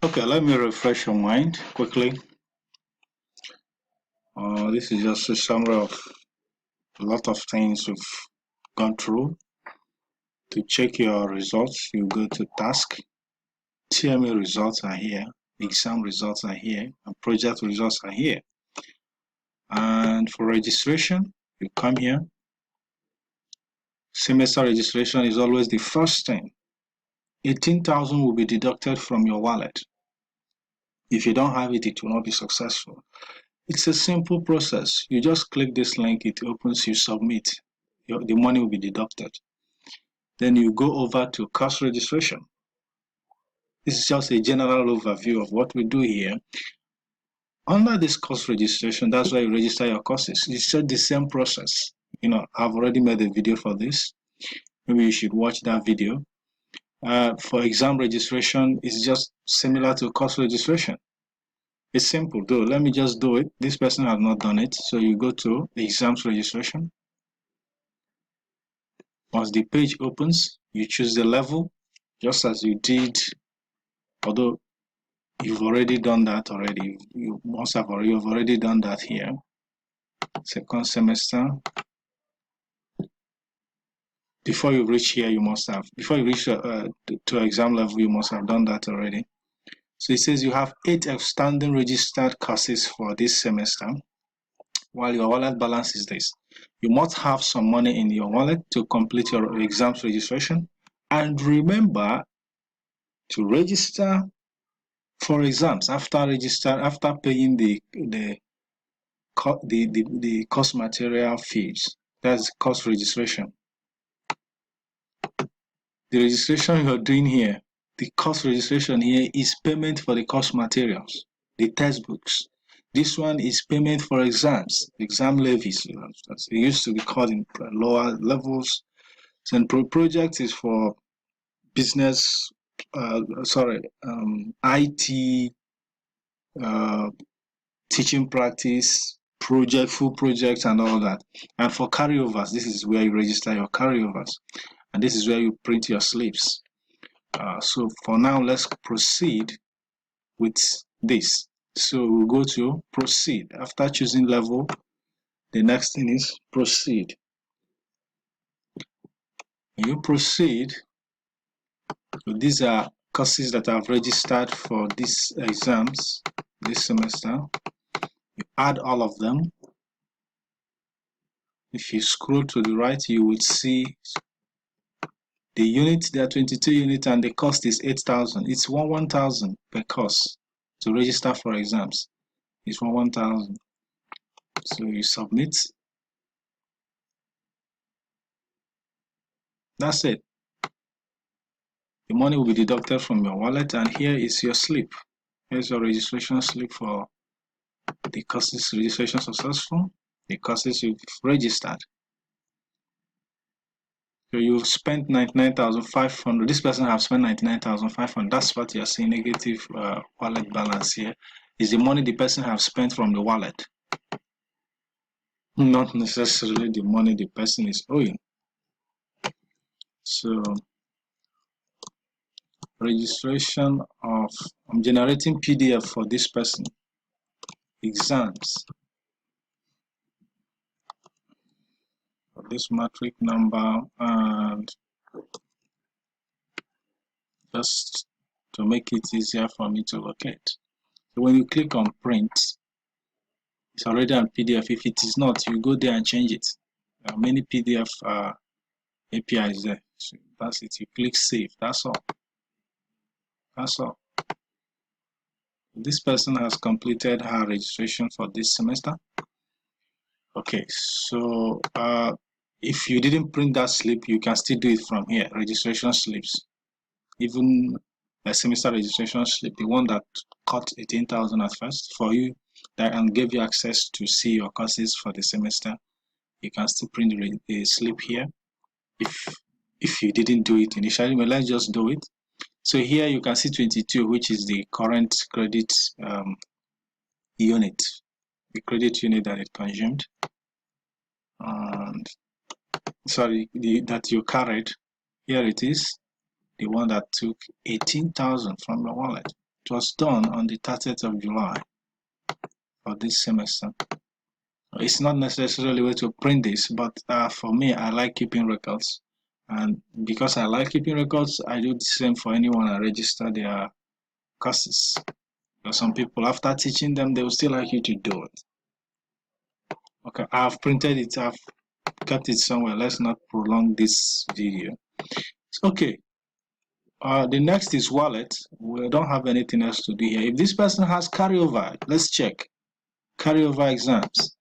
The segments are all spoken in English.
Okay, let me refresh your mind quickly. This is just a summary of a lot of things we've gone through. To check your results, you go to task, TMA results are here, exam results are here, and project results are here. And for registration, you come here. Semester registration is always the first thing. 18,000 will be deducted from your wallet. If you don't have it, it will not be successful. It's a simple process. You just click this link, it opens, you submit. The money will be deducted. Then you go over to course registration. This is just a general overview of what we do here. Under this course registration, that's where you register your courses. It's just the same process. I've already made a video for this. Maybe you should watch that video. For exam registration, it's just similar to course registration. It's simple though. Let me just do it. This person has not done it. So you go to exams registration. Once the page opens, you choose the level, just as you did, although you've already done that already. You've already done that here. Second semester. Before you reach here, before you reach to exam level, you must have done that already. So it says you have 8 outstanding registered courses for this semester, while your wallet balance is this. You must have some money in your wallet to complete your exams registration. And remember to register for exams after paying the course material fees. That's course registration. The registration you're doing here, the course registration here is payment for the course materials, the textbooks. This one is payment for exams, exam levies. It used to be called in lower levels. And project is for business, IT, teaching practice, full projects, and all that. And for carryovers, this is where you register your carryovers, and this is where you print your slips. So for now, let's proceed with this. So we'll go to proceed. After choosing level, the next thing is proceed. When you proceed, so these are courses that I've registered for these exams this semester. You add all of them. If you scroll to the right, you will see the unit. There are 22 units and the cost is 8,000. It's 1,000 per course to register for exams. It's 1,000. So you submit. That's it. The money will be deducted from your wallet, and here is your slip. Here's your registration slip for the courses registration successful, the courses you've registered. So you've spent 99,500. This person has spent 99,500. That's what you're seeing, negative wallet balance here. Is the money the person has spent from the wallet, not necessarily the money the person is owing. So registration of, I'm generating PDF for this person. Exams. For this matric number, and just to make it easier for me to locate. So when you click on print, it's already on PDF. If it is not, you go there and change it. There are many PDF APIs there. So that's it. You click save. That's all. That's all. This person has completed her registration for this semester. Okay, so if you didn't print that slip, you can still do it from here. Registration slips, even a semester registration slip, the one that cut 18,000 at first for you, that and gave you access to see your courses for the semester. You can still print the slip here if you didn't do it initially. But let's just do it. So here you can see 22, which is the current credit unit, the credit unit that it consumed, and sorry, that you carried. Here it is, the one that took 18,000 from your wallet was done on the 30th of July for this semester. It's not necessarily way to print this, but for me, I like keeping records. And because I like keeping records, I do the same for anyone I register their courses. Because some people, after teaching them, they will still like you to do it. Okay, I've printed it, I've kept it somewhere. Let's not prolong this video. Okay, the next is wallet. We don't have anything else to do here. If this person has carryover, let's check carryover exams.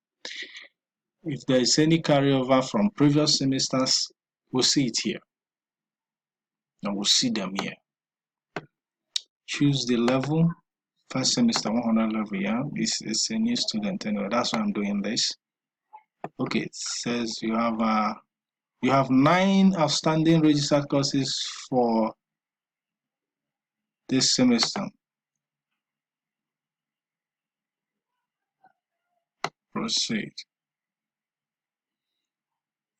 If there is any carryover from previous semesters, we'll see it here. And we'll see them here. Choose the level. First semester 100 level, yeah. This is a new student anyway. That's why I'm doing this. Okay, it says you have 9 outstanding registered courses for this semester. Proceed.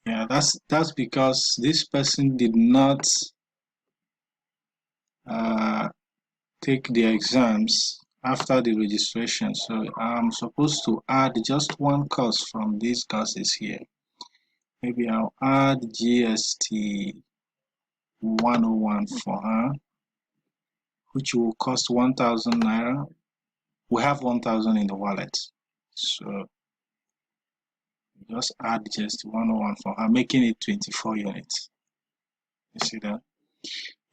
Yeah, that's because this person did not take the exams after the registration, so I'm supposed to add just one course from these courses here. Maybe I'll add GST 101 for her, which will cost 1,000 naira. We have 1,000 in the wallet, so just add GST 101 for her, making it 24 units. You see that?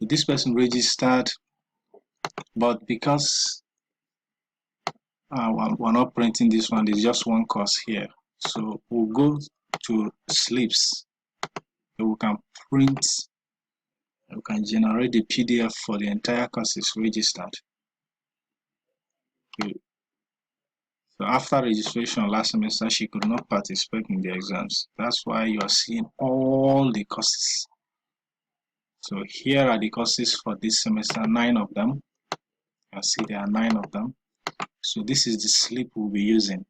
This person registered, but because we're not printing this one, there's just one course here, so we'll go to slips. We can print, we can generate the PDF for the entire courses registered. Okay. So after registration last semester, she could not participate in the exams. That's why you are seeing all the courses. So here are the courses for this semester, 9 of them. You see there are 9 of them. So this is the slip we'll be using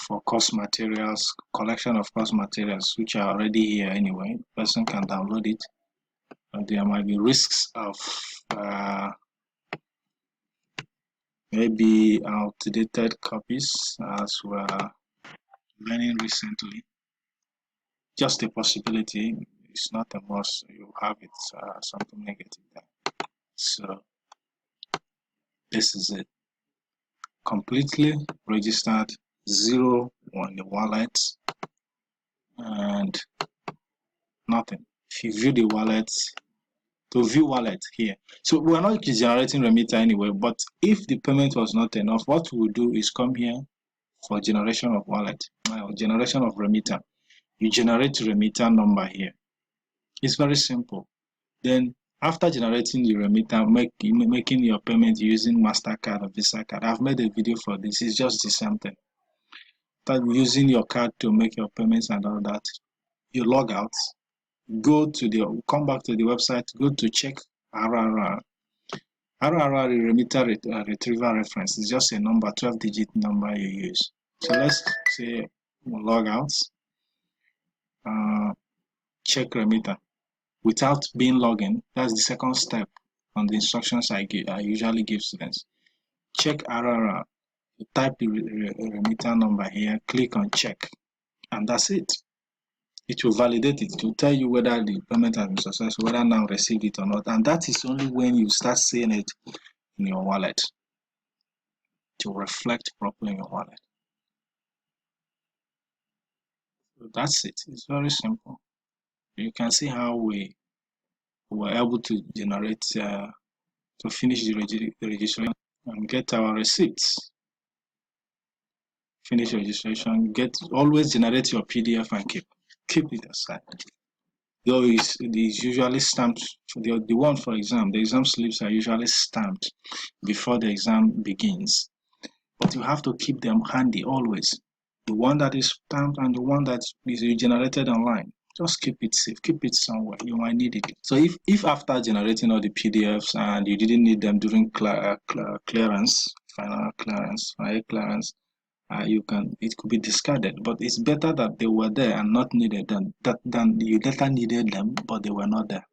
for course materials, collection of course materials, which are already here anyway. The person can download it. There might be risks of maybe outdated copies, as we're learning recently. Just a possibility. It's not a must. You have it, something negative there. So this is it. Completely registered, 0 on the wallet, and nothing. If you view the wallet, to view wallet here, so we're not generating remitter anyway, but if the payment was not enough, what we'll do is come here for generation of wallet, generation of remitter. You generate remitter number here. It's very simple. Then after generating the remitter, making your payment using MasterCard or Visa card, I've made a video for this. It's just the same thing. Start using your card to make your payments and all that. You log out, come back to the website, go to check RRR. RRR is remitter retrieval reference. It's just a number, 12-digit number you use. So let's say we'll log out, check remitter without being logged in. That's the second step on the instructions I usually give students. Check RRR. You type the remitter number here, click on check, and that's it. It will validate it. It will tell you whether the payment has been successful, whether now received it or not, and that is only when you start seeing it in your wallet to reflect properly in your wallet. So that's it. It's very simple. You can see how we were able to generate to finish the registration and get our receipts. Finish registration, always generate your PDF and keep it aside. Though it's usually stamped, the one for exam, the exam slips are usually stamped before the exam begins, but you have to keep them handy always. The one that is stamped and the one that is generated online, just keep it safe, keep it somewhere. You might need it. So if after generating all the PDFs and you didn't need them during clearance, final clearance, it could be discarded, but it's better that they were there and not needed than you later needed them but they were not there.